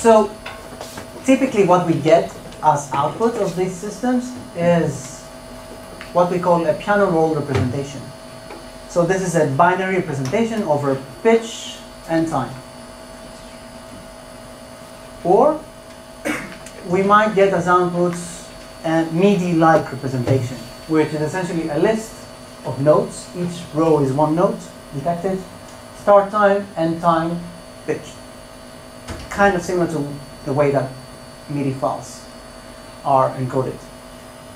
So typically what we get as output of these systems is what we call a piano roll representation. So this is a binary representation over pitch and time. Or we might get as outputs a MIDI-like representation, which is essentially a list of notes. Each row is one note detected, start time, end time, pitch. Kind of similar to the way that MIDI files are encoded.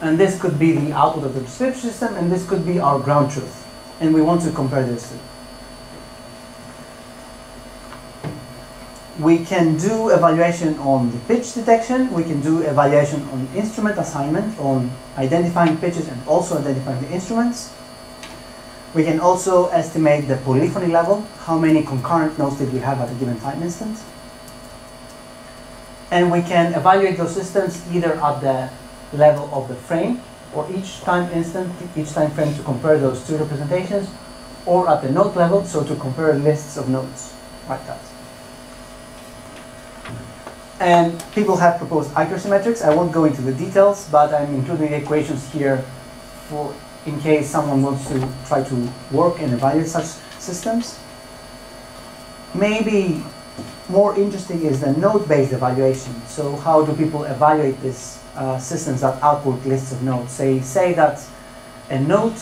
And this could be the output of the transcription system, and this could be our ground truth. And we want to compare these two. We can do evaluation on the pitch detection. We can do evaluation on instrument assignment, on identifying pitches and also identifying the instruments. We can also estimate the polyphony level. How many concurrent notes did we have at a given time instant? And we can evaluate those systems either at the level of the frame, or each time instant, each time frame, to compare those two representations, or at the note level, so to compare lists of notes like that. And people have proposed accuracy metrics. I won't go into the details, but I'm including the equations here for in case someone wants to try to work and evaluate such systems. Maybe more interesting is the node-based evaluation. So how do people evaluate these systems that output lists of notes? Say that a note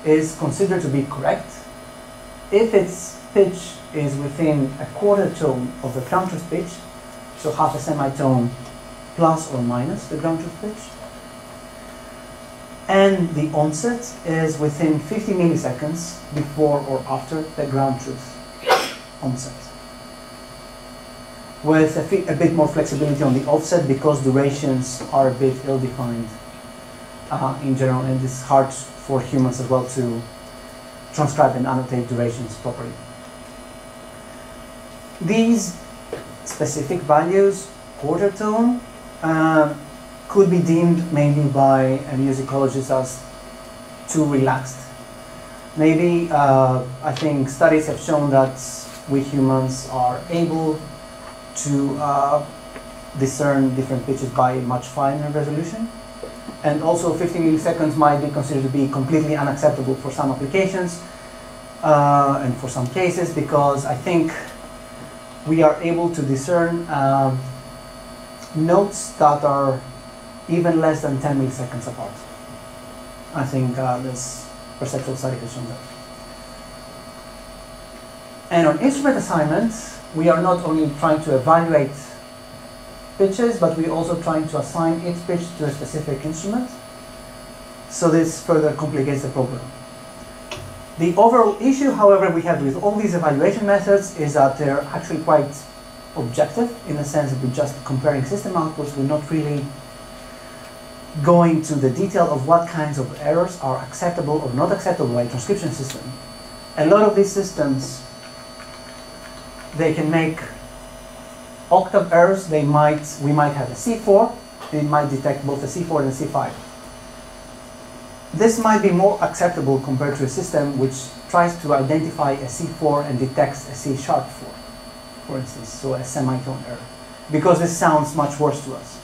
is considered to be correct if its pitch is within a quarter tone of the ground truth pitch, so half a semitone plus or minus the ground truth pitch, and the onset is within 50 milliseconds before or after the ground truth onset, with a bit more flexibility on the offset because durations are a bit ill-defined in general, and it's hard for humans as well to transcribe and annotate durations properly. These specific values, quarter tone, could be deemed maybe by a musicologist as too relaxed. Maybe, I think studies have shown that we humans are able to discern different pitches by much finer resolution. And also 50 milliseconds might be considered to be completely unacceptable for some applications and for some cases, because I think we are able to discern notes that are even less than 10 milliseconds apart. I think this perceptual study has shown that. And on instrument assignments, we are not only trying to evaluate pitches, but we're also trying to assign its pitch to a specific instrument. So this further complicates the problem. The overall issue, however, we have with all these evaluation methods is that they're actually quite objective, in the sense that we're just comparing system outputs. We're not really going to the detail of what kinds of errors are acceptable or not acceptable by a transcription system. A lot of these systems, they can make octave errors. We might have a C4. It might detect both a C4 and a C5. This might be more acceptable compared to a system which tries to identify a C4 and detects a C sharp 4, for instance, so a semitone error, because this sounds much worse to us.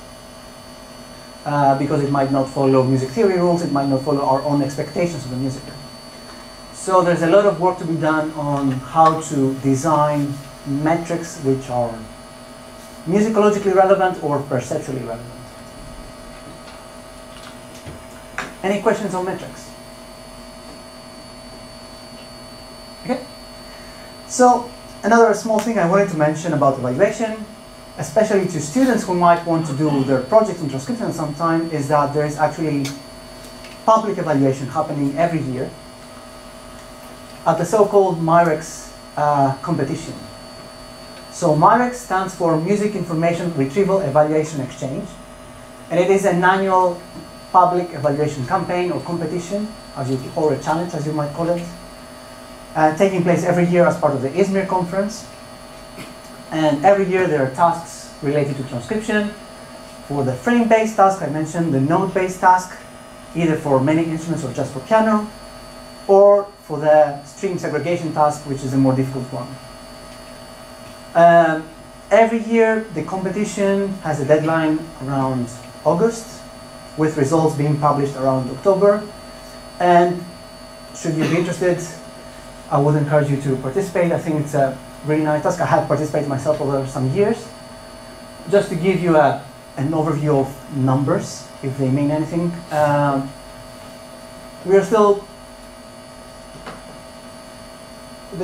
Because it might not follow music theory rules, it might not follow our own expectations of the music. So there's a lot of work to be done on how to design metrics which are musicologically relevant or perceptually relevant. Any questions on metrics? Okay. So another small thing I wanted to mention about evaluation, especially to students who might want to do their project in transcription sometime, is that there is actually public evaluation happening every year at the so-called MIREX competition. So MIREX stands for Music Information Retrieval Evaluation Exchange, and it is an annual public evaluation campaign or competition, or a challenge as you might call it, taking place every year as part of the Izmir conference. And every year there are tasks related to transcription. For the frame-based task I mentioned, the node-based task, either for many instruments or just for piano, or for the stream segregation task, which is a more difficult one. Every year, the competition has a deadline around August, with results being published around October. And should you be interested, I would encourage you to participate. I think it's a really nice task. I have participated myself over some years. Just to give you an overview of numbers, if they mean anything, we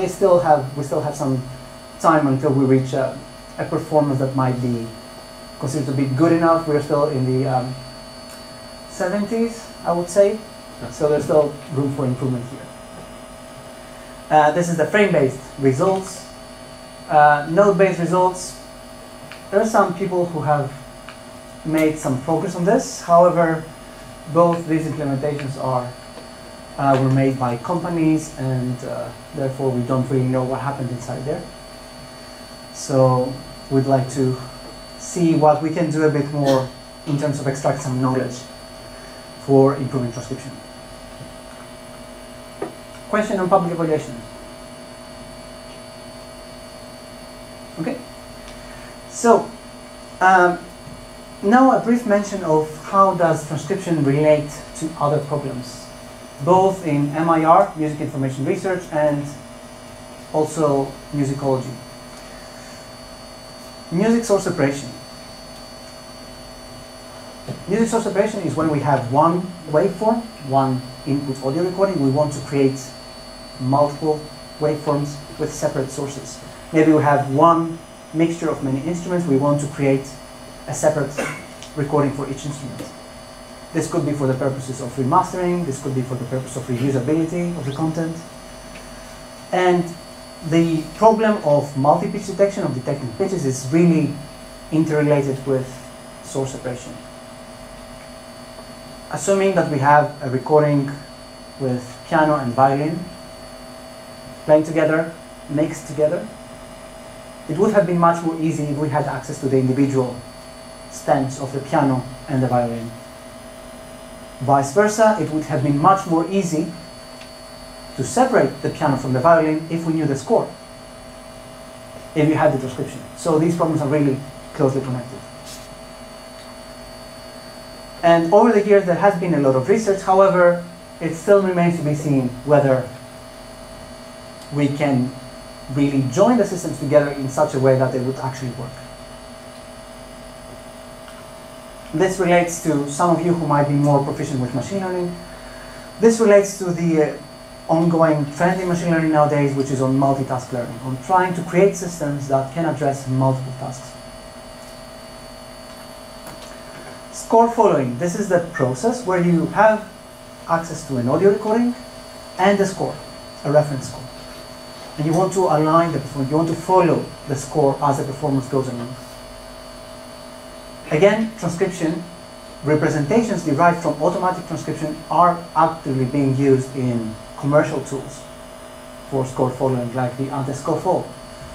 still have some time until we reach a performance that might be considered to be good enough. We're still in the 70s, I would say. So there's still room for improvement here. This is the frame-based results. Node-based results, there are some people who have made some progress on this. However, both these implementations were made by companies, and therefore we don't really know what happened inside there. So we'd like to see what we can do a bit more in terms of extract some knowledge for improving transcription. Question on public evaluation. Okay. So now a brief mention of how does transcription relate to other problems, both in MIR, music information research, and also musicology. Music source separation. Music source separation is when we have one waveform, one input audio recording. We want to create multiple waveforms with separate sources. Maybe we have one mixture of many instruments. We want to create a separate recording for each instrument. This could be for the purposes of remastering. This could be for the purpose of reusability of the content. And the problem of multi-pitch detection, of detecting pitches, is really interrelated with source separation. Assuming that we have a recording with piano and violin playing together, mixed together, it would have been much more easy if we had access to the individual stems of the piano and the violin. Vice versa, it would have been much more easy to separate the piano from the violin if we knew the score, if you had the transcription. So these problems are really closely connected. And over the years, there has been a lot of research. However, it still remains to be seen whether we can really join the systems together in such a way that they would actually work. This relates to some of you who might be more proficient with machine learning. This relates to the ongoing trend in machine learning nowadays, which is on multitask learning, on trying to create systems that can address multiple tasks. Score following. This is the process where you have access to an audio recording and a score, a reference score. And you want to align the performance, you want to follow the score as the performance goes along. Again, transcription, representations derived from automatic transcription are actively being used in commercial tools for score following, like the Antescofol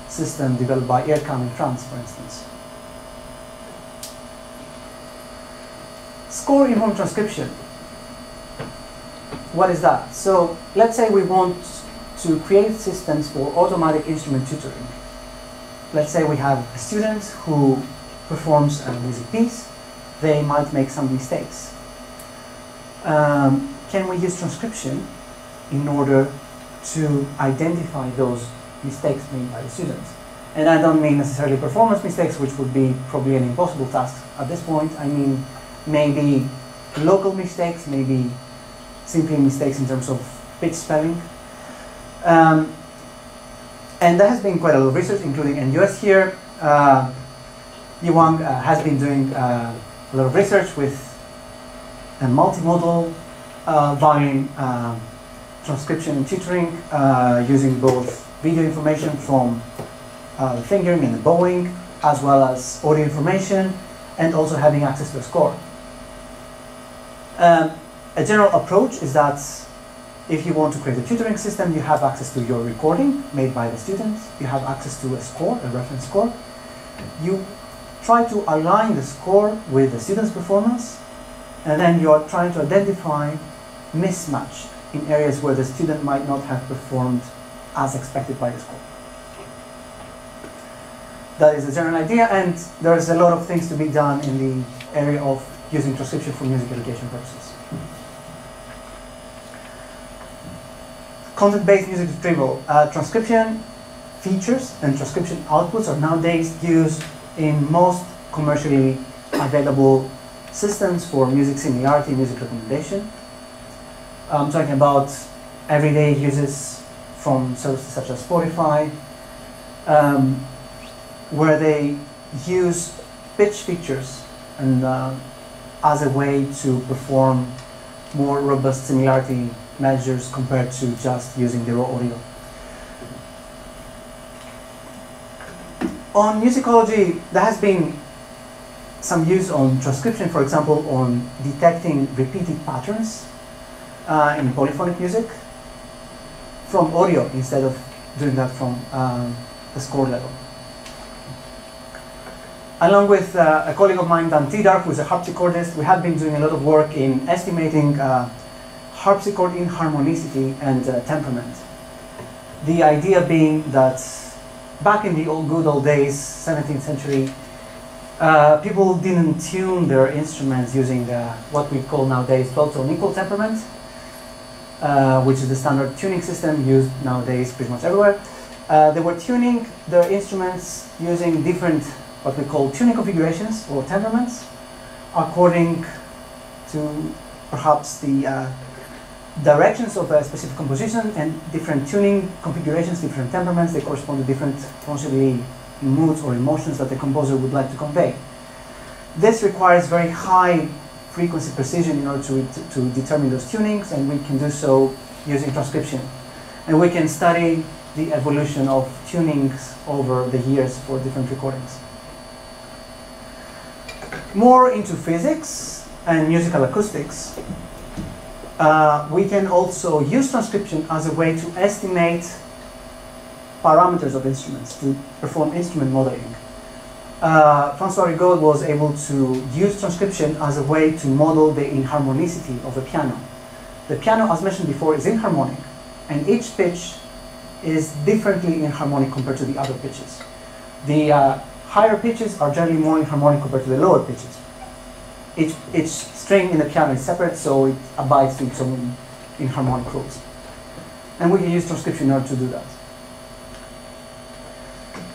system developed by Aircam in France, for instance. Score-informed transcription. What is that? So let's say we want to create systems for automatic instrument tutoring. Let's say we have a student who performs a music piece. They might make some mistakes. Can we use transcription in order to identify those mistakes made by the students? And I don't mean necessarily performance mistakes, which would be probably an impossible task at this point. I mean maybe local mistakes, maybe simply mistakes in terms of pitch spelling. And there has been quite a lot of research, including NUS here. Yuang has been doing a lot of research with a multimodal violin transcription and tutoring, using both video information from the fingering and the bowing, as well as audio information, and also having access to a score. A general approach is that if you want to create a tutoring system, you have access to your recording made by the students, you have access to a score, a reference score. You try to align the score with the student's performance, and then you are trying to identify mismatch in areas where the student might not have performed as expected by the score. that is the general idea, and there's a lot of things to be done in the area of using transcription for music education purposes. Content-based music retrieval. Transcription features and transcription outputs are nowadays used in most commercially available systems for music similarity, music recommendation. I'm talking about everyday uses from services such as Spotify, where they use pitch features and as a way to perform more robust similarity measures compared to just using the raw audio. On musicology, there has been some use on transcription, for example, on detecting repeated patterns in polyphonic music from audio instead of doing that from the score level. Along with a colleague of mine, Dan Tidar, who is a harpsichordist, we have been doing a lot of work in estimating harpsichord inharmonicity and temperament. The idea being that back in the good old days, 17th century, people didn't tune their instruments using what we call nowadays 12-tone equal temperament, which is the standard tuning system used nowadays pretty much everywhere. They were tuning their instruments using different, what we call tuning configurations or temperaments, according to perhaps the directions of a specific composition, and different tuning configurations, different temperaments, they correspond to different possibly moods or emotions that the composer would like to convey. This requires very high frequency precision in order to determine those tunings, and we can do so using transcription. And we can study the evolution of tunings over the years for different recordings. More into physics and musical acoustics, we can also use transcription as a way to estimate parameters of instruments, to perform instrument modeling. Francois Rigaud was able to use transcription as a way to model the inharmonicity of a piano. The piano, as mentioned before, is inharmonic, and each pitch is differently inharmonic compared to the other pitches. The higher pitches are generally more inharmonic compared to the lower pitches. Each string in the piano is separate, so it abides to its own inharmonic rules. And we can use transcription in order to do that.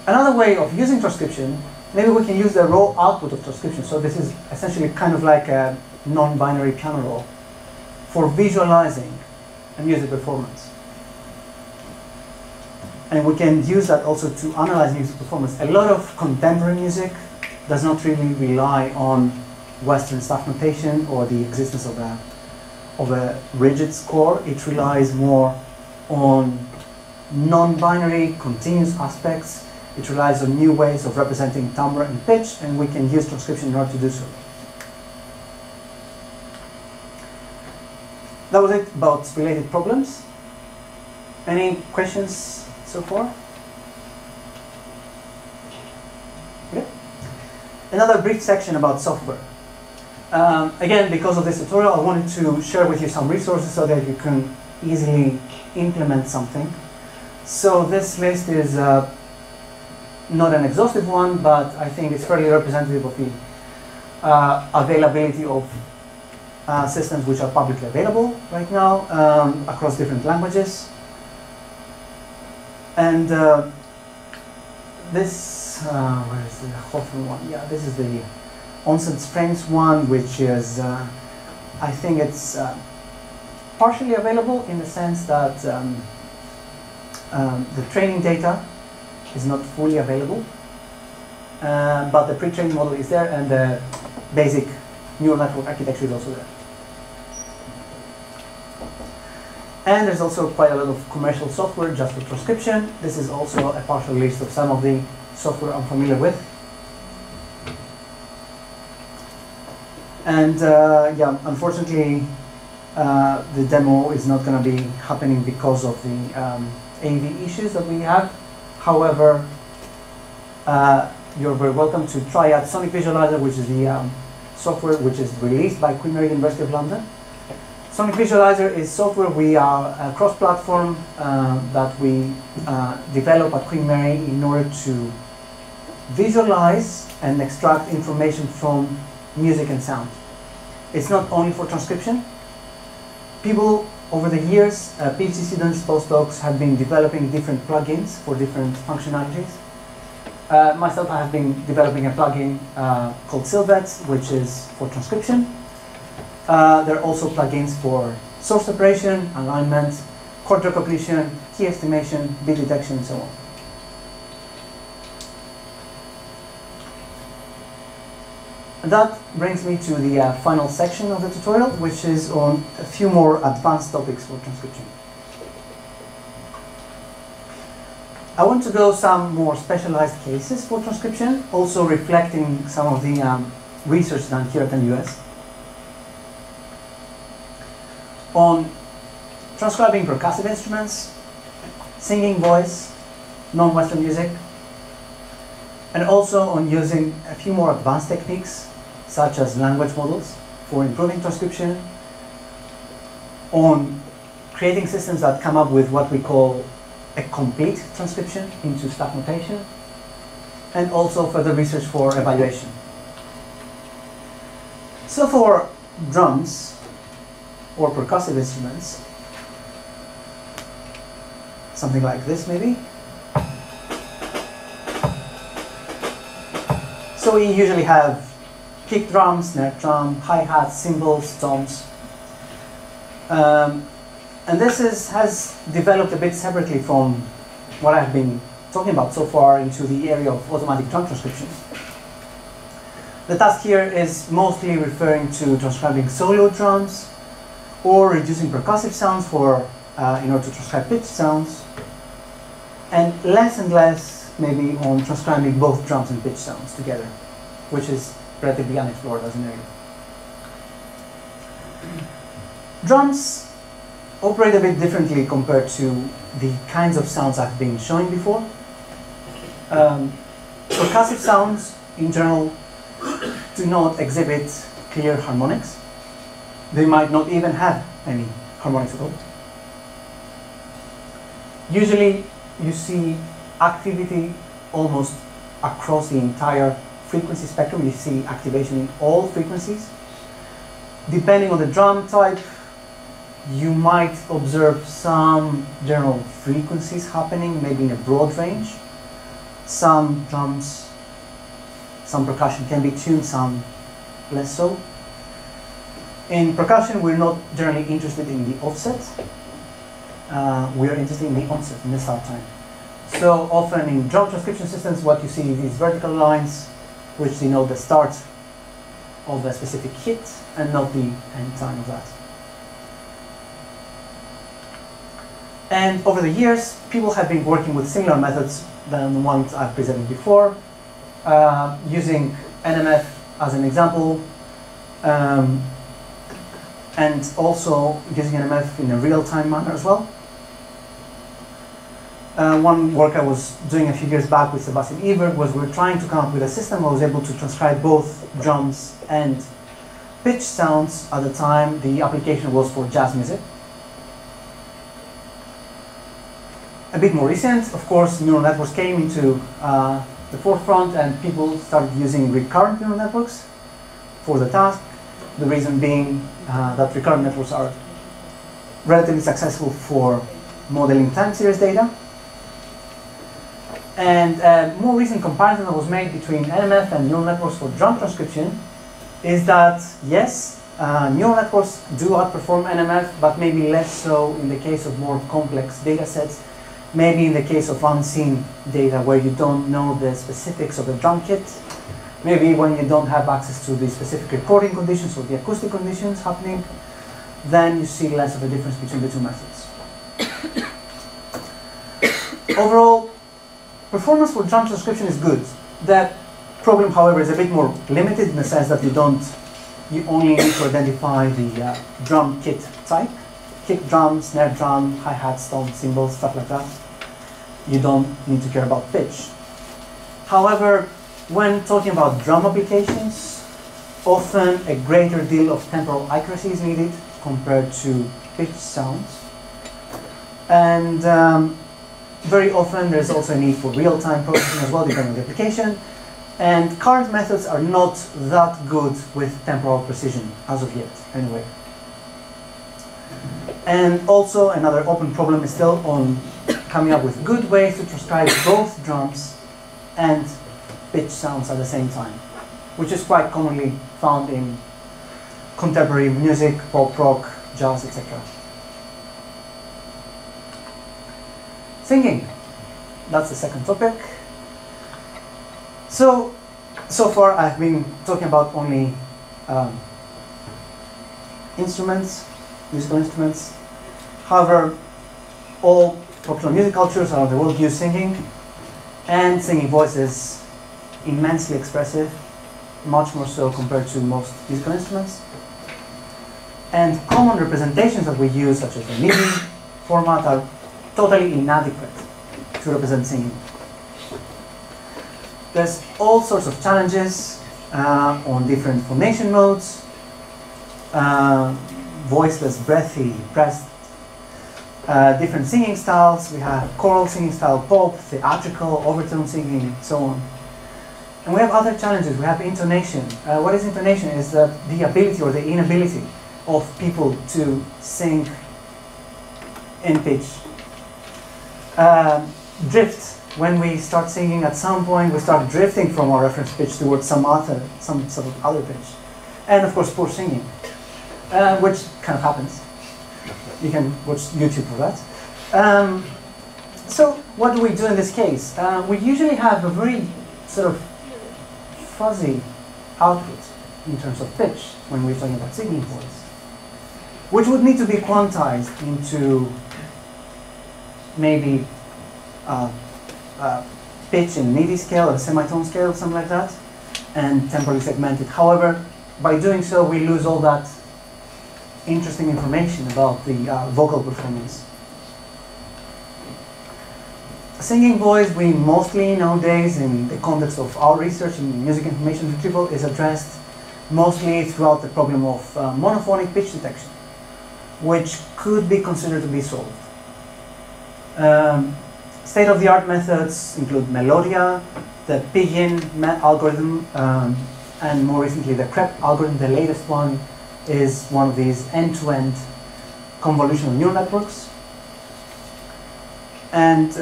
Another way of using transcription, maybe we can use the raw output of transcription. So this is essentially kind of like a non-binary piano roll for visualizing a music performance. And we can use that also to analyze music performance. A lot of contemporary music does not really rely on Western staff notation or the existence of a rigid score. It relies more on non-binary, continuous aspects. It relies on new ways of representing timbre and pitch, and we can use transcription in order to do so. That was it about related problems. Any questions so far? Okay. Another brief section about software. Again, because of this tutorial, I wanted to share with you some resources so that you can easily implement something. So this list is not an exhaustive one, but I think it's fairly representative of the availability of systems which are publicly available right now across different languages. And this, where is the Hoffman one? Yeah, this is the Onset Springs one, which is, I think it's partially available in the sense that the training data is not fully available, but the pre-trained model is there, and the basic neural network architecture is also there. And there's also quite a lot of commercial software just for transcription. This is also a partial list of some of the software I'm familiar with. And yeah, unfortunately, the demo is not going to be happening because of the AV issues that we have. However, you're very welcome to try out Sonic Visualizer, which is the software which is released by Queen Mary University of London. Sonic Visualizer is software we are a cross-platform that we develop at Queen Mary in order to visualize and extract information from music and sound. It's not only for transcription. People over the years, PhD students, postdocs, have been developing different plugins for different functionalities. Myself, I have been developing a plugin called Silvet, which is for transcription. There are also plugins for source separation, alignment, chord recognition, key estimation, beat detection, and so on. And that brings me to the final section of the tutorial, which is on a few more advanced topics for transcription. I want to go some more specialized cases for transcription, also reflecting some of the research done here at NUS. On transcribing percussive instruments, singing voice, non-Western music, and also on using a few more advanced techniques, such as language models for improving transcription, on creating systems that come up with what we call a complete transcription into staff notation, and also further research for evaluation. So for drums or percussive instruments, something like this maybe. So we usually have kick drum, snare drum, hi-hats, cymbals, toms. And this has developed a bit separately from what I've been talking about so far into the area of automatic drum transcription. The task here is mostly referring to transcribing solo drums or reducing percussive sounds in order to transcribe pitch sounds, and less maybe on transcribing both drums and pitch sounds together, which is relatively unexplored as an area. Drums operate a bit differently compared to the kinds of sounds I've been showing before. Percussive sounds, in general, do not exhibit clear harmonics. They might not even have any harmonics at all. Usually, you see activity almost across the entire frequency spectrum. You see activation in all frequencies. Depending on the drum type, you might observe some general frequencies happening, maybe in a broad range. Some drums, some percussion can be tuned, some less so. In percussion, we're not generally interested in the offset. We're interested in the onset, in the start time. So often in drum transcription systems, what you see is these vertical lines, which denote the start of a specific hit and not the end time of that. And over the years, people have been working with similar methods than the ones I've presented before, using NMF as an example, and also using NMF in a real-time manner as well. One work I was doing a few years back with Sebastian Ebert was we were trying to come up with a system that was able to transcribe both drums and pitch sounds at the time. The application was for jazz music. A bit more recent, of course, neural networks came into the forefront and people started using recurrent neural networks for the task. The reason being that recurrent networks are relatively successful for modeling time series data. And a more recent comparison that was made between NMF and neural networks for drum transcription is that, yes, neural networks do outperform NMF, but maybe less so in the case of more complex data sets. Maybe in the case of unseen data where you don't know the specifics of the drum kit. Maybe when you don't have access to the specific recording conditions or the acoustic conditions happening, then you see less of a difference between the two methods. Overall, performance for drum transcription is good. That problem, however, is a bit more limited in the sense that you only need to identify the drum kit type. Kick drum, snare drum, hi-hats, toms, cymbals, stuff like that. You don't need to care about pitch. However, when talking about drum applications, often a greater deal of temporal accuracy is needed compared to pitch sounds. And very often there's also a need for real-time processing as well, depending on the application. And current methods are not that good with temporal precision as of yet, anyway. And also another open problem is still on coming up with good ways to transcribe both drums and pitch sounds at the same time, which is quite commonly found in contemporary music, pop, rock, jazz, etc. Singing, that's the second topic. So far I've been talking about only instruments, musical instruments. However, all popular music cultures around the world use singing, and singing voice is immensely expressive, much more so compared to most musical instruments. And common representations that we use, such as the MIDI format, are totally inadequate to represent singing. There's all sorts of challenges on different phonation modes, voiceless, breathy, pressed, different singing styles. We have choral singing style, pop, theatrical, overtone singing, so on. And we have other challenges. We have intonation. What is intonation? Is that the ability or the inability of people to sing in pitch. Drift. When we start singing, at some point we start drifting from our reference pitch towards some sort of other pitch. And of course, poor singing, which kind of happens. You can watch YouTube for that. So what do we do in this case? We usually have a very sort of fuzzy output in terms of pitch when we're talking about singing voice, which would need to be quantized into maybe pitch in MIDI scale or semitone scale, something like that, and temporally segmented. However, by doing so, we lose all that interesting information about the vocal performance. Singing voice, we mostly nowadays, in the context of our research in music information retrieval, is addressed mostly throughout the problem of monophonic pitch detection, which could be considered to be solved. State-of-the-art methods include Melodia, the Pidgin algorithm, and more recently the CREP algorithm. The latest one is one of these end-to-end convolutional neural networks. And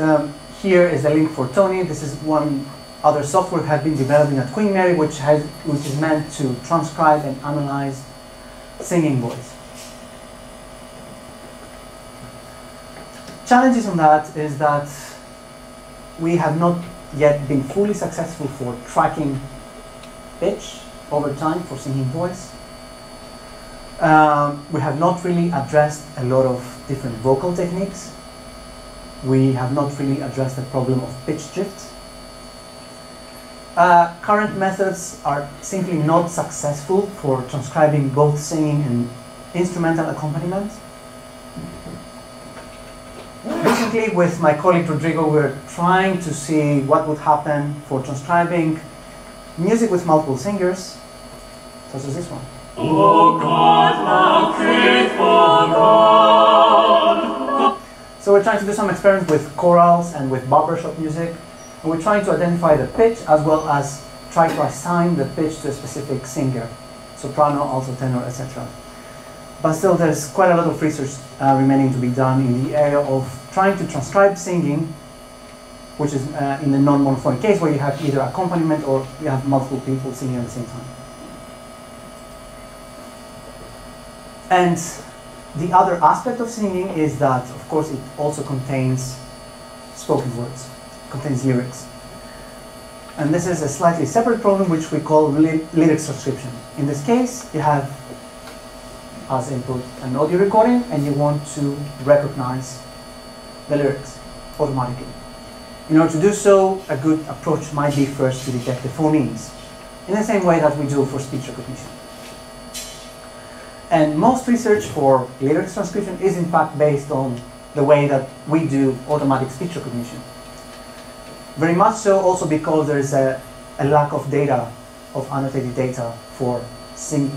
here is the link for Tony. This is one other software we have been developing at Queen Mary, which is meant to transcribe and analyze singing voice. Challenges on that is that we have not yet been fully successful for tracking pitch over time for singing voice. We have not really addressed a lot of different vocal techniques. We have not really addressed the problem of pitch drift. Current methods are simply not successful for transcribing both singing and instrumental accompaniment. Recently, with my colleague Rodrigo, we're trying to see what would happen for transcribing music with multiple singers, such as this one. Oh God, how faithful God. So we're trying to do some experiments with chorals and with barbershop music, and we're trying to identify the pitch as well as try to assign the pitch to a specific singer, soprano, alto, tenor, etc. But still, there's quite a lot of research remaining to be done in the area of trying to transcribe singing, which is in the non-monophonic case where you have either accompaniment or you have multiple people singing at the same time. And the other aspect of singing is that, of course, it also contains spoken words, contains lyrics. And this is a slightly separate problem which we call lyrics transcription. In this case, you have as input an audio recording and you want to recognize the lyrics automatically. In order to do so, a good approach might be first to detect the phonemes, in the same way that we do for speech recognition. And most research for lyrics transcription is in fact based on the way that we do automatic speech recognition. Very much so also because there is a lack of data, of annotated data for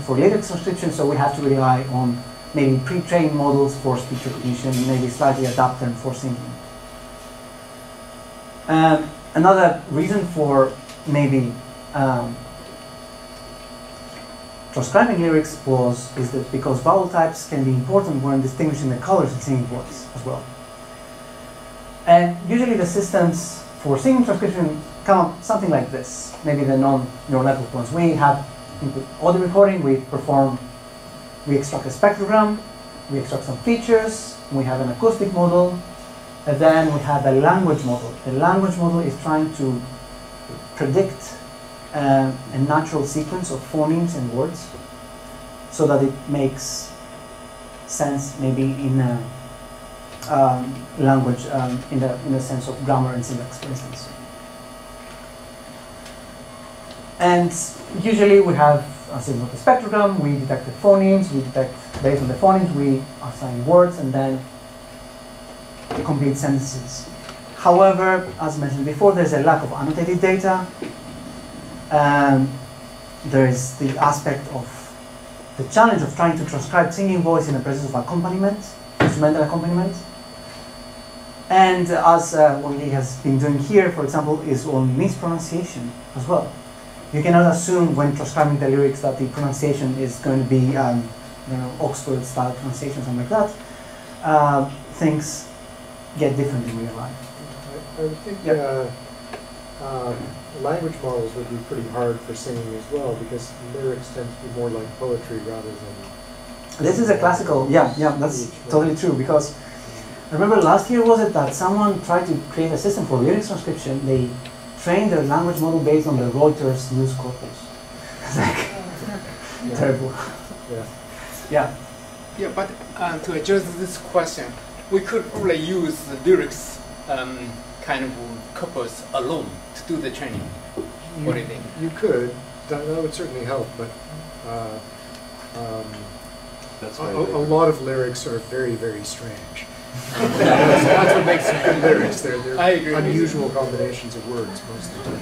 lyrics transcription, so we have to rely on maybe pre-trained models for speech recognition, maybe slightly adapt them for singing. Another reason for maybe transcribing lyrics is that because vowel types can be important when distinguishing the colors in singing voice as well. And usually the systems for singing transcription come up something like this. Maybe the non-neural network ones. We have input audio recording, we extract a spectrogram, we extract some features, we have an acoustic model, and then we have a language model. The language model is trying to predict a natural sequence of phonemes and words so that it makes sense maybe in a language in the sense of grammar and syntax, for instance. And usually we have a signal spectrogram, we detect the phonemes, based on the phonemes, we assign words and then complete sentences. However, as mentioned before, there's a lack of annotated data. There is the aspect of the challenge of trying to transcribe singing voice in the presence of accompaniment, instrumental accompaniment. And as what he has been doing here, for example, is on mispronunciation as well. You cannot assume when transcribing the lyrics that the pronunciation is going to be, Oxford-style pronunciation, something like that. Things get different in real life. I would think language models would be pretty hard for singing as well, because lyrics tend to be more like poetry rather than... This is a classical, that's totally true, because I remember last year was it that someone tried to create a system for lyrics transcription. They trained their language model based on the Reuters news corpus. It's like terrible. Yeah, but to address this question, we could probably use the lyrics kind of corpus alone to do the training. What do you think? You could. That would certainly help, but That's a lot of lyrics are very, very strange. That's what makes them good lyrics. They're unusual combinations of words most of the time.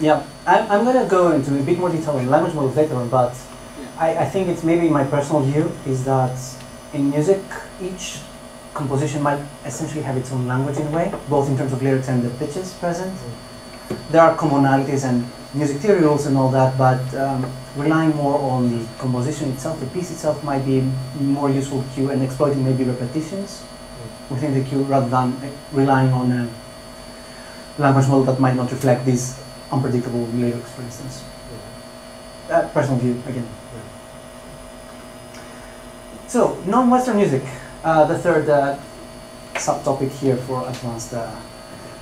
Yeah, I'm going to go into a bit more detail in language models later on, but I think it's maybe my personal view is that in music, each composition might essentially have its own language in a way, both in terms of lyrics and the pitches present. There are commonalities and music theory rules and all that, but relying more on the composition itself, the piece itself, might be more useful cue and exploiting maybe repetitions within the cue rather than relying on a language model that might not reflect these unpredictable lyrics, for instance. Personal view, again. So, non-Western music, the third subtopic here for advanced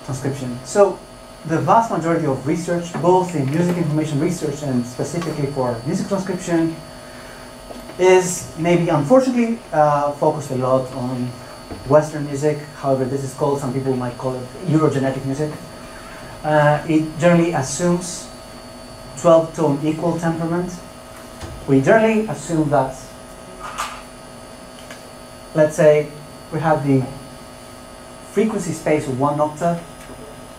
transcription. So, the vast majority of research, both in music information research and specifically for music transcription, is maybe unfortunately focused a lot on Western music. However, this is called, some people might call it Eurogenetic music. It generally assumes 12-tone equal temperament. We generally assume that, let's say, we have the frequency space of 1 octave,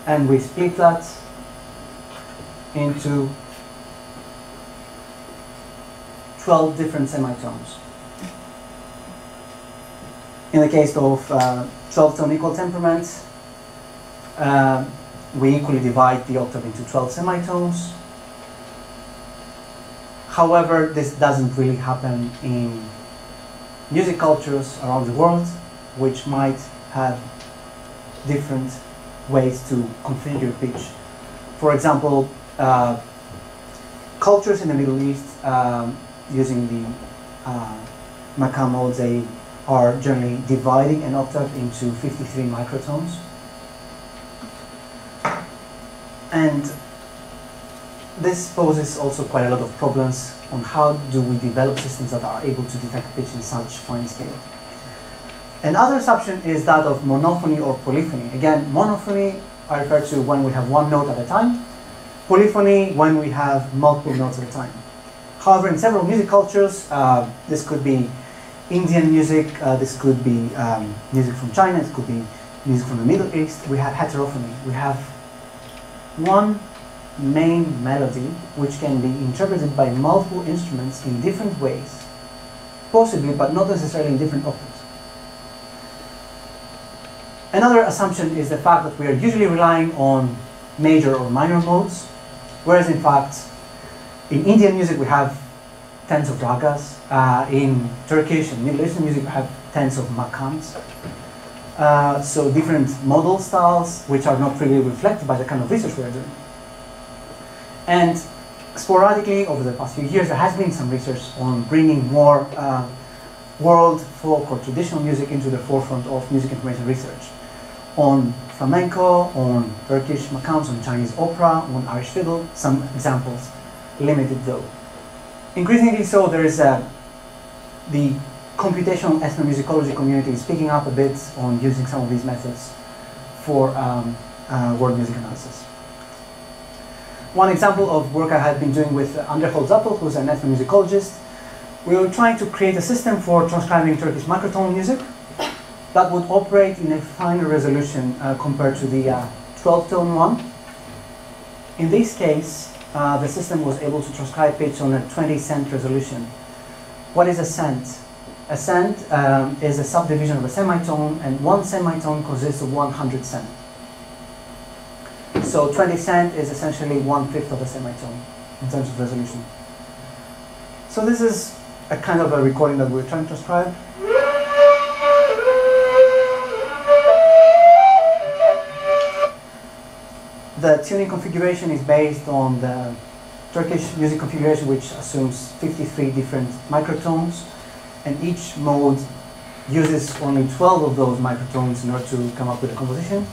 and we split that into 12 different semitones. In the case of 12-tone equal temperament, we equally divide the octave into 12 semitones. However, this doesn't really happen in music cultures around the world, which might have different ways to configure pitch. For example, cultures in the Middle East using the Makam modes, they are generally dividing an octave into 53 microtones. And this poses also quite a lot of problems on how do we develop systems that are able to detect pitch in such fine scale. Another assumption is that of monophony or polyphony. Again, monophony I refer to when we have one note at a time. Polyphony when we have multiple notes at a time. However, in several music cultures, this could be Indian music, this could be music from China, this could be music from the Middle East. We have heterophony. We have one main melody which can be interpreted by multiple instruments in different ways, possibly, but not necessarily in different octaves. Another assumption is the fact that we are usually relying on major or minor modes, whereas in fact, in Indian music we have tens of ragas. In Turkish and Middle Eastern music we have tens of makams. So different modal styles, which are not really reflected by the kind of research we are doing. And sporadically, over the past few years, there has been some research on bringing more world folk or traditional music into the forefront of music information research. On flamenco, on Turkish makams, on Chinese opera, on Irish fiddle, some examples, limited though. Increasingly so, there is the computational ethnomusicology community is picking up a bit on using some of these methods for world music analysis. One example of work I had been doing with Andre Holzappel, who's an ethnomusicologist, we were trying to create a system for transcribing Turkish microtone music that would operate in a finer resolution compared to the 12-tone one. In this case, the system was able to transcribe pitch on a 20-cent resolution. What is a cent? A cent is a subdivision of a semitone, and one semitone consists of 100 cent. So 20 cent is essentially 1/5 of a semitone in terms of resolution. So this is a kind of a recording that we're trying to transcribe. The tuning configuration is based on the Turkish music configuration, which assumes 53 different microtones, and each mode uses only 12 of those microtones in order to come up with a composition.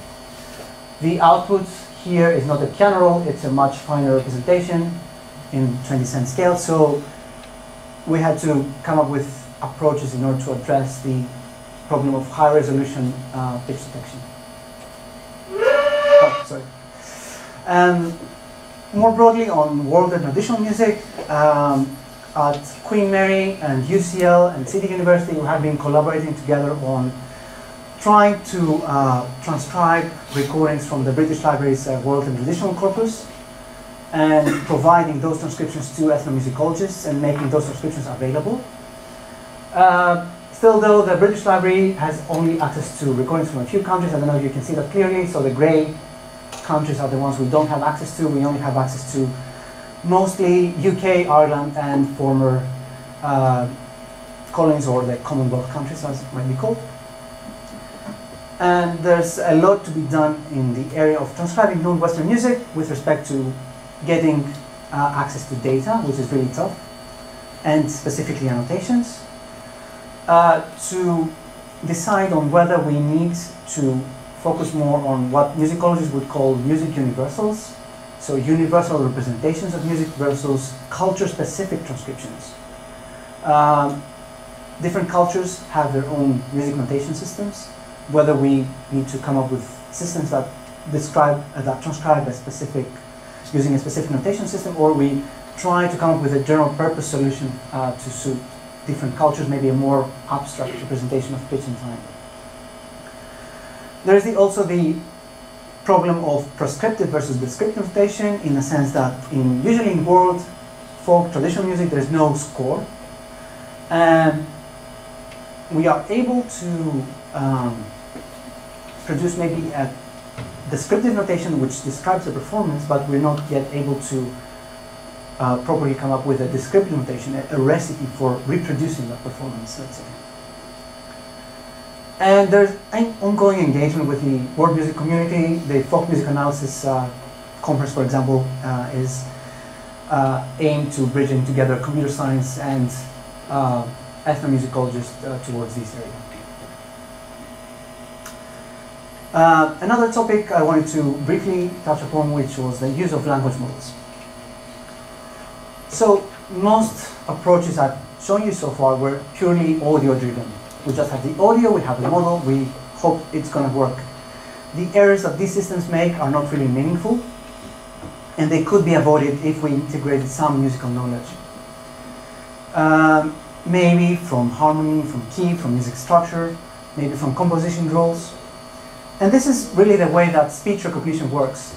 The output here is not a piano roll, it's a much finer representation in 20-cent scale, so we had to come up with approaches in order to address the problem of high resolution pitch detection. Oh, sorry. More broadly on world and traditional music, at Queen Mary and UCL and City University, we have been collaborating together on trying to transcribe recordings from the British Library's World and Traditional Corpus and providing those transcriptions to ethnomusicologists and making those transcriptions available. Still though, the British Library has only access to recordings from a few countries. I don't know if you can see that clearly. So the grey countries are the ones we don't have access to. We only have access to mostly UK, Ireland, and former colonies, or the Commonwealth countries as it might be called. And there's a lot to be done in the area of transcribing non-Western music with respect to getting access to data, which is really tough, and specifically annotations, to decide on whether we need to focus more on what musicologists would call music universals, so universal representations of music versus culture-specific transcriptions. Different cultures have their own music notation systems, whether we need to come up with systems that describe, that transcribe a specific, using a specific notation system, or we try to come up with a general purpose solution to suit different cultures, maybe a more abstract representation of pitch and time. There is also the problem of prescriptive versus descriptive notation, in the sense that usually in world folk traditional music there's no score, and we are able to produce maybe a descriptive notation which describes the performance, but we're not yet able to properly come up with a descriptive notation, a recipe for reproducing that performance, let's say. And there's an ongoing engagement with the world music community. The folk music analysis conference, for example, is aimed to bridging together computer science and ethnomusicologists towards this area. Another topic I wanted to briefly touch upon, which was the use of language models. So most approaches I've shown you so far were purely audio-driven. We just have the audio, we have the model, we hope it's going to work. The errors that these systems make are not really meaningful, and they could be avoided if we integrated some musical knowledge. Maybe from harmony, from key, from music structure, maybe from composition rules. And this is really the way that speech recognition works.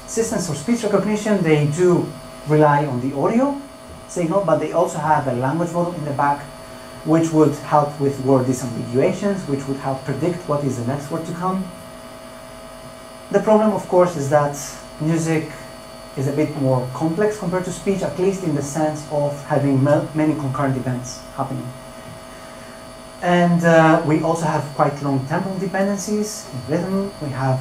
Systems for speech recognition, they do rely on the audio signal, but they also have a language model in the back, which would help with word disambiguations, which would help predict what is the next word to come. The problem, of course, is that music is a bit more complex compared to speech, at least in the sense of having many concurrent events happening. And we also have quite long temporal dependencies in rhythm. We have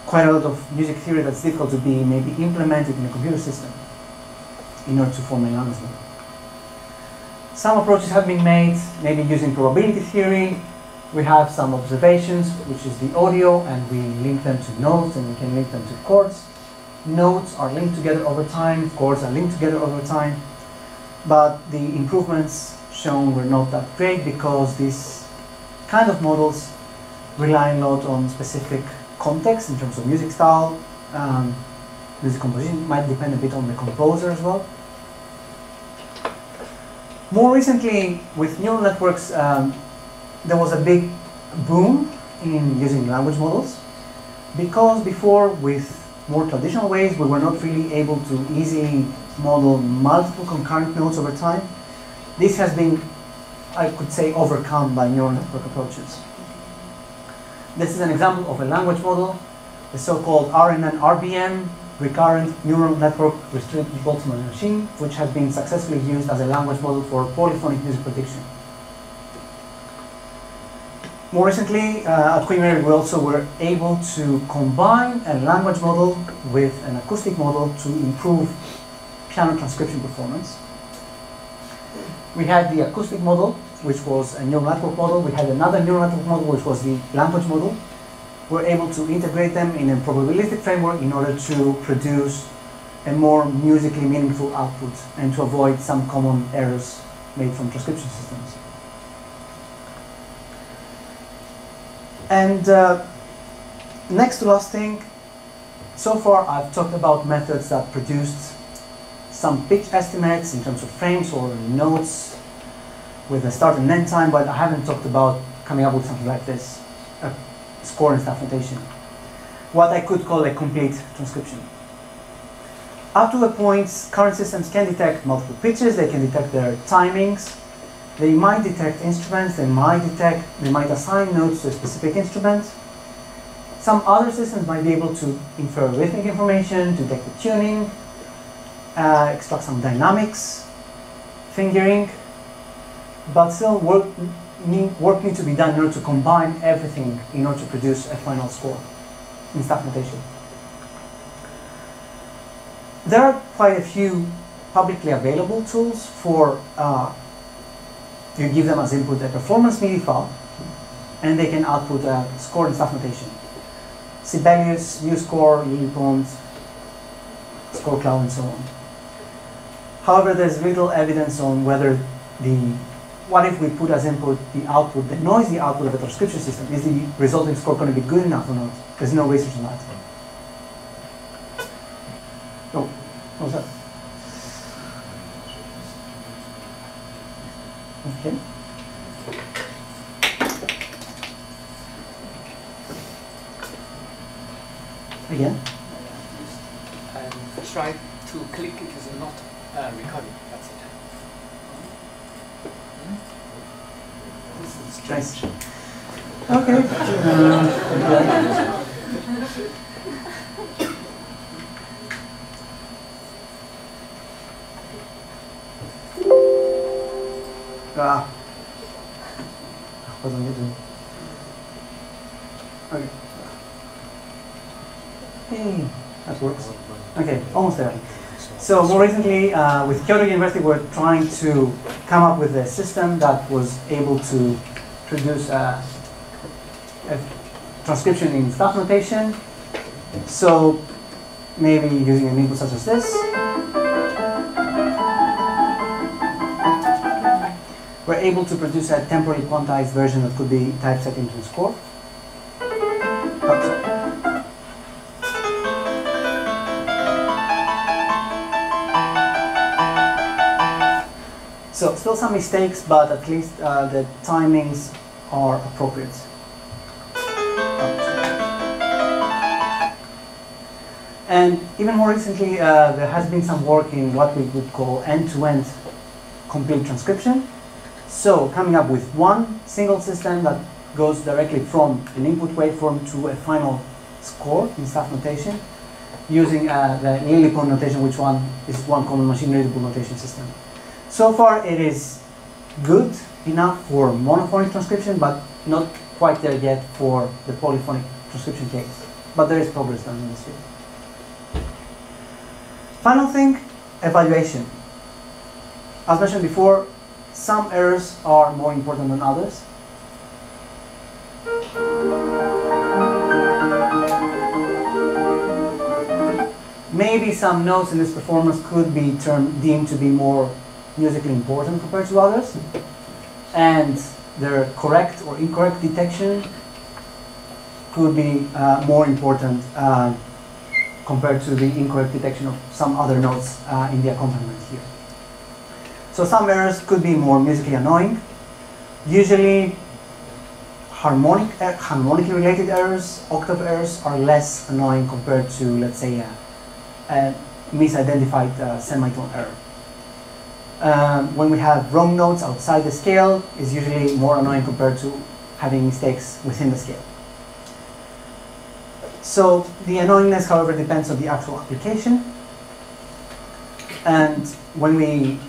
quite a lot of music theory that's difficult to be maybe implemented in a computer system in order to form a language model. Some approaches have been made, maybe using probability theory. We have some observations, which is the audio, and we link them to notes, and we can link them to chords. Notes are linked together over time, chords are linked together over time, but the improvements shown were not that great because these kind of models rely a lot on specific context in terms of music style. Music composition might depend a bit on the composer as well. More recently, with neural networks, there was a big boom in using language models, because before, with more traditional ways, we were not really able to easily model multiple concurrent nodes over time. This has been, I could say, overcome by neural network approaches. This is an example of a language model, the so-called RNN-RBM, Recurrent Neural Network Restricted Boltzmann Machine, which has been successfully used as a language model for polyphonic music prediction. More recently, at Queen Mary, we also were able to combine a language model with an acoustic model to improve piano transcription performance. We had the acoustic model, which was a neural network model. We had another neural network model, which was the language model. We're able to integrate them in a probabilistic framework in order to produce a more musically meaningful output and to avoid some common errors made from transcription systems. And next to last thing, so far I've talked about methods that produced some pitch estimates in terms of frames or notes with a start and end time, but I haven't talked about coming up with something like this, a score and staff notation, what I could call a complete transcription. Up to a point, current systems can detect multiple pitches, they can detect their timings, they might detect instruments, they might assign notes to a specific instrument. Some other systems might be able to infer rhythmic information, detect the tuning, extract some dynamics, fingering, but still work needs to be done in order to combine everything in order to produce a final score in staff notation. There are quite a few publicly available tools for you give them as input a performance MIDI file, and they can output a score and staff notation. Sibelius, MuseScore, Unipond, ScoreCloud, and so on. However, there's little evidence on whether what if we put as input the output, the noisy output of a transcription system, is the resulting score going to be good enough or not? There's no research on that. Oh, what was that? Okay. Again? And try to click it is not recording. That's it. This is nice. Okay. What am I doing? Okay. Hey, that works. Okay, almost there. So more recently, with Kyoto University, we're trying to come up with a system that was able to produce a transcription in staff notation. So maybe using an input such as this, we're able to produce a temporally quantized version that could be typeset into a score. So still some mistakes, but at least the timings are appropriate. And even more recently, there has been some work in what we would call end-to-end complete transcription. So coming up with one single system that goes directly from an input waveform to a final score in staff notation, using the Lillipon notation, which is one common machine readable notation system. So far it is good enough for monophonic transcription, but not quite there yet for the polyphonic transcription case. But there is progress done in this field. Final thing, evaluation. As mentioned before, some errors are more important than others. Maybe some notes in this performance could be deemed to be more musically important compared to others, and their correct or incorrect detection could be more important compared to the incorrect detection of some other notes in the accompaniment here. So some errors could be more musically annoying. Usually harmonically related errors, octave errors, are less annoying compared to, let's say, a misidentified semitone error. When we have wrong notes outside the scale, is usually more annoying compared to having mistakes within the scale. So the annoyingness, however, depends on the actual application. And when we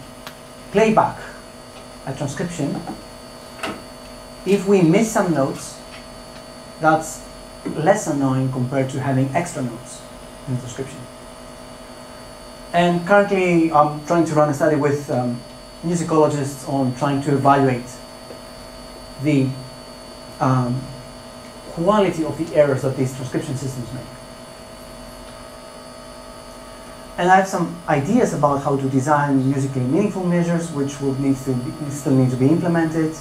play back a transcription, if we miss some notes, that's less annoying compared to having extra notes in the transcription. And currently, I'm trying to run a study with musicologists on trying to evaluate the quality of the errors that these transcription systems make. And I have some ideas about how to design musically meaningful measures, which will still need to be implemented.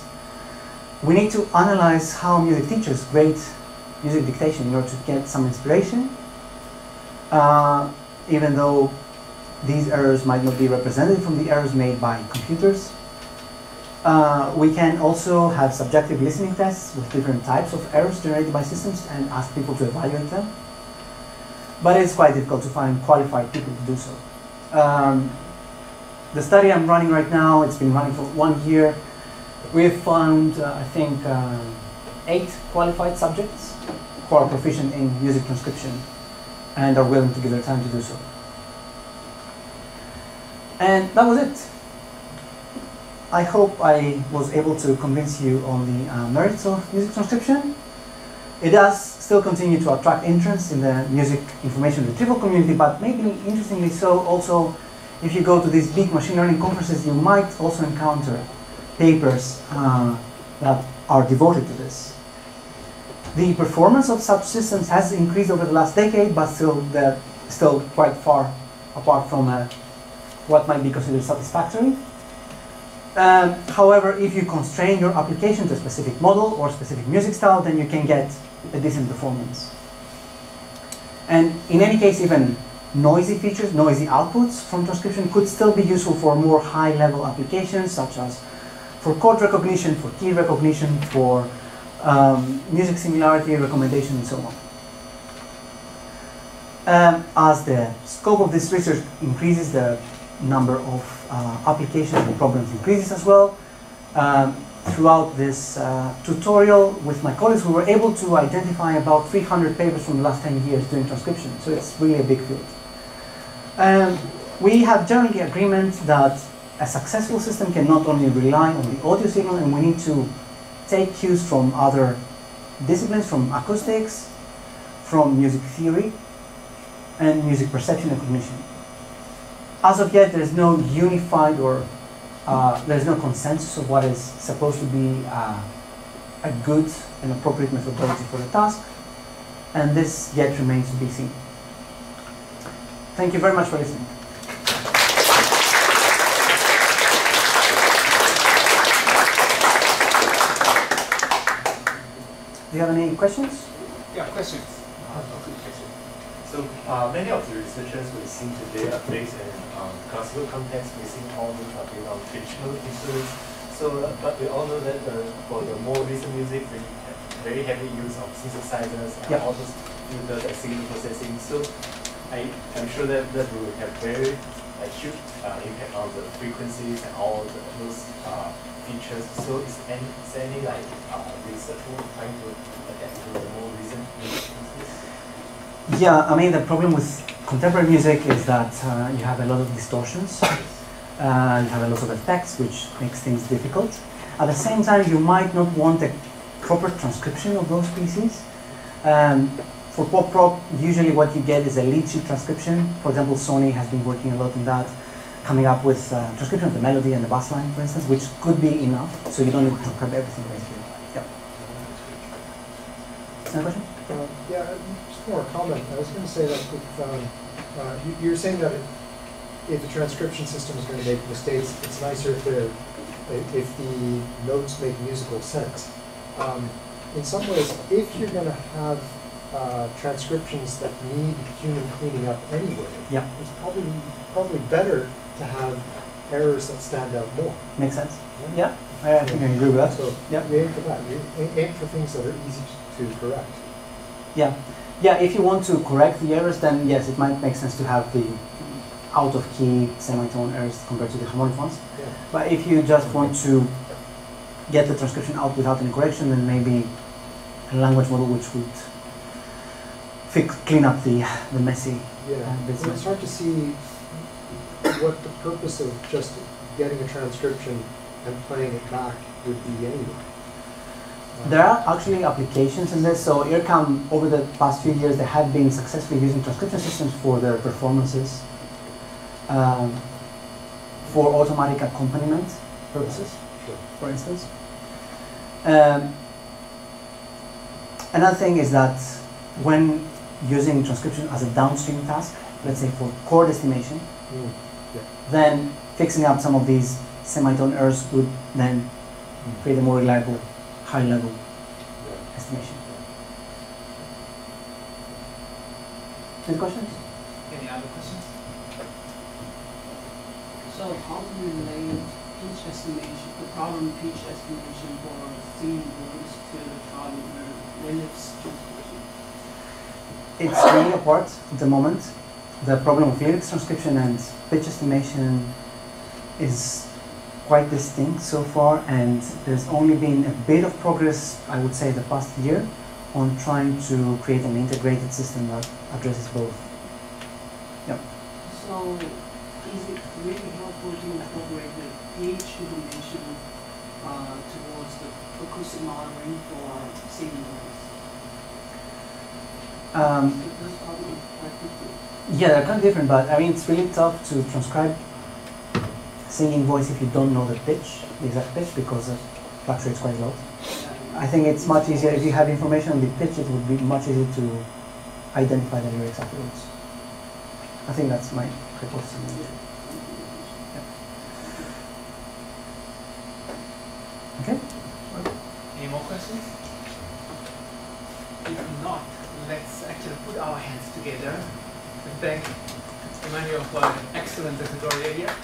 We need to analyze how music teachers grade music dictation in order to get some inspiration, even though these errors might not be represented from the errors made by computers. We can also have subjective listening tests with different types of errors generated by systems and ask people to evaluate them. But it's quite difficult to find qualified people to do so. The study I'm running right now, it's been running for 1 year. We've found, I think, 8 qualified subjects who are proficient in music transcription and are willing to give their time to do so. And that was it. I hope I was able to convince you on the merits of music transcription. It does still continue to attract interest in the music information retrieval community, but maybe interestingly so, also if you go to these big machine learning conferences, you might also encounter papers that are devoted to this. The performance of such systems has increased over the last decade, but they're still quite far apart from what might be considered satisfactory. However, if you constrain your application to a specific model or specific music style, then you can get a decent performance. And in any case, even noisy features, noisy outputs from transcription could still be useful for more high-level applications, such as for chord recognition, for key recognition, for music similarity recommendation, and so on. As the scope of this research increases, the number of applications and problems increases as well. Throughout this tutorial with my colleagues, we were able to identify about 300 papers from the last 10 years doing transcription, so it's really a big field. We have generally agreement that a successful system can not only rely on the audio signal, and we need to take cues from other disciplines, from acoustics, from music theory, and music perception and cognition. As of yet, there's no unified or there's no consensus of what is supposed to be a good and appropriate methodology for the task, and this yet remains to be seen. Thank you very much for listening. Do you have any questions? Yeah, questions. So many of the researchers we've seen today are based in classical context. We've seen all those are based on traditional instruments. So, but we all know that for the more recent music, we have very heavy use of synthesizers and all those filters and signal processing. So I'm sure that we will have very a huge impact on the frequencies and all those features. So is there any like research trying to adapt to the more recent music pieces? Yeah, I mean the problem with contemporary music is that you have a lot of distortions, you have a lot of effects, which makes things difficult. At the same time, you might not want a proper transcription of those pieces. For pop rock, usually what you get is a lead sheet transcription. For example, Sony has been working a lot on that, coming up with transcription of the melody and the bass line, for instance, which could be enough, so you don't need to transcribe everything basically. Yeah. Any question? Yeah, just more comment. I was going to say that if, you're saying that if the transcription system is going to make mistakes, it's nicer if the notes make musical sense. In some ways, if you're going to have transcriptions that need human cleaning up anyway, yeah, it's probably better to have errors that stand out more. Makes sense. Yeah, I think I agree with that. So yeah, you aim for that. You aim for things that are easy to correct. Yeah, yeah. If you want to correct the errors, then yes, it might make sense to have the out of key semitone errors compared to the harmonic ones. Yeah. But if you just want to get the transcription out without any correction, then maybe a language model which would clean up the messy bits. It's hard to see what the purpose of just getting a transcription and playing it back would be anyway. There are actually applications in this. So Earcam, over the past few years, they have been successfully using transcription systems for their performances, for automatic accompaniment purposes, for instance. Another thing is that when using transcription as a downstream task, let's say for chord estimation, then fixing up some of these semitone errors would then create a more reliable, high-level estimation. Any questions? Any other questions? So how do you relate pitch estimation, the problem pitch estimation for singing voice to the problem Benetos transcription? It's really apart at the moment. The problem of lyrics transcription and pitch estimation is quite distinct so far, and there's only been a bit of progress, I would say, the past year on trying to create an integrated system that addresses both. Yeah. So is it really helpful to incorporate the pitch information towards the acoustic modeling for singing voice? Yeah, they're kind of different, but I mean, it's really tough to transcribe singing voice if you don't know the pitch, the exact pitch, because it fluctuates quite a lot. I think it's much easier if you have information on the pitch. It would be much easier to identify the lyrics afterwards. I think that's my hypothesis. Yeah. Okay. Any more questions? If not, let's actually put our hands together and thank Emmanouil for an excellent tutorial here.